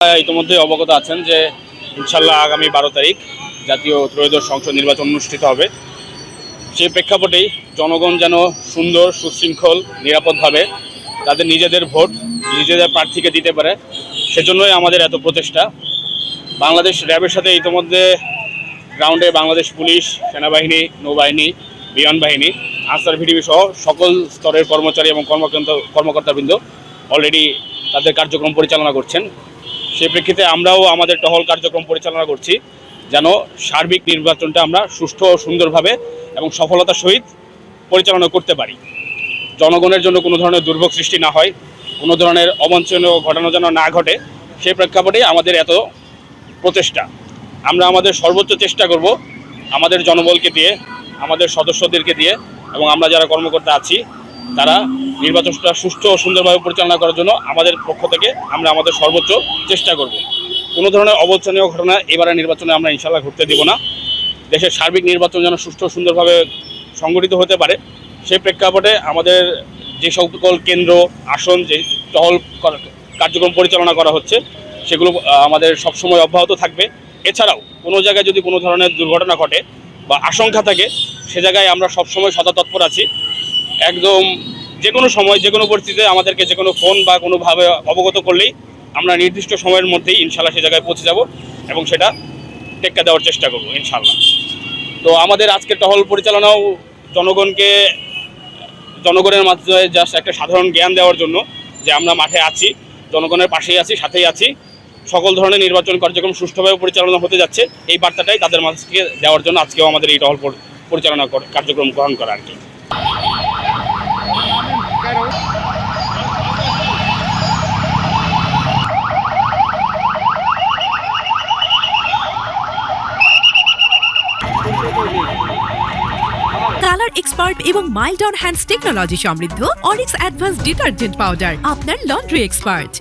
ইতিমধ্যে অবগত আছেন যে ইনশাল্লাহ আগামী 12 তারিখ জাতীয় ত্রয়োদশ সংসদ নির্বাচন অনুষ্ঠিত হবে। সেই প্রেক্ষাপটেই জনগণ যেন সুন্দর, সুশৃঙ্খল, নিরাপদভাবে তাদের নিজেদের ভোট নিজেদের প্রার্থীকে দিতে পারে, সেজন্যই আমাদের এত প্রচেষ্টা। বাংলাদেশ র্যাবের সাথে ইতিমধ্যে গ্রাউন্ডে বাংলাদেশ পুলিশ, সেনাবাহিনী, নৌবাহিনী, বিমান বাহিনী, আনসার ভিডিবি সহ সকল স্তরের কর্মচারী এবং কর্মকর্তাবৃন্দ অলরেডি তাদের কার্যক্রম পরিচালনা করছেন। সেই প্রেক্ষিতে আমরাও আমাদের টহল কার্যক্রম পরিচালনা করছি যেন সার্বিক নির্বাচনটা আমরা সুষ্ঠু ও সুন্দরভাবে এবং সফলতার সহিত পরিচালনা করতে পারি। জনগণের জন্য কোনো ধরনের দুর্ভোগ সৃষ্টি না হয়, কোনো ধরনের অবাঞ্ছনীয় ঘটনা যেন না ঘটে, সেই প্রেক্ষাপটেই আমাদের এত প্রচেষ্টা। আমরা আমাদের সর্বোচ্চ চেষ্টা করব আমাদের জনবলকে দিয়ে, আমাদের সদস্যদেরকে দিয়ে এবং আমরা যারা কর্মকর্তা আছি তারা নির্বাচনটা সুষ্ঠু ও সুন্দরভাবে পরিচালনা করার জন্য আমাদের পক্ষ থেকে আমরা আমাদের সর্বোচ্চ চেষ্টা করব। কোনো ধরনের অবাঞ্ছনীয় ঘটনা এবারে নির্বাচনে আমরা ইনশাল্লাহ ঘটতে দেব না। দেশের সার্বিক নির্বাচন যেন সুষ্ঠু সুন্দরভাবে সংগঠিত হতে পারে, সেই প্রেক্ষাপটে আমাদের যে সকল কেন্দ্র, আসন, যে টহল কার্যক্রম পরিচালনা করা হচ্ছে সেগুলো আমাদের সবসময় অব্যাহত থাকবে। এছাড়াও কোনো জায়গায় যদি কোনো ধরনের দুর্ঘটনা ঘটে বা আশঙ্কা থাকে, সে জায়গায় আমরা সবসময় সদা আছি। একদম যে কোনো সময়, যে কোনো পরিস্থিতিতে আমাদেরকে যে কোনো ফোন বা কোনোভাবে অবগত করলেই আমরা নির্দিষ্ট সময়ের মধ্যেই ইনশাল্লাহ সে জায়গায় পৌঁছে যাব এবং সেটা টেক্কা দেওয়ার চেষ্টা করব ইনশাল্লাহ। তো আমাদের আজকের টহল পরিচালনাও জনগণের মাধ্যমে জাস্ট একটা সাধারণ জ্ঞান দেওয়ার জন্য যে আমরা মাঠে আছি, জনগণের পাশেই আছি, সাথেই আছি, সকল ধরনের নির্বাচন কার্যক্রম সুষ্ঠুভাবে পরিচালনা হতে যাচ্ছে, এই বার্তাটাই তাদের মাঝকে দেওয়ার জন্য আজকেও আমাদের এই টহল পরিচালনা কার্যক্রম গ্রহণ করা আর কি। কালার এক্সপার্ট এবং মাইল্ড অন হ্যান্ডস টেকনোলজি সমৃদ্ধ অরিক্স অ্যাডভান্স ডিটারজেন্ট পাউডার, আপনার লন্ড্রি এক্সপার্ট।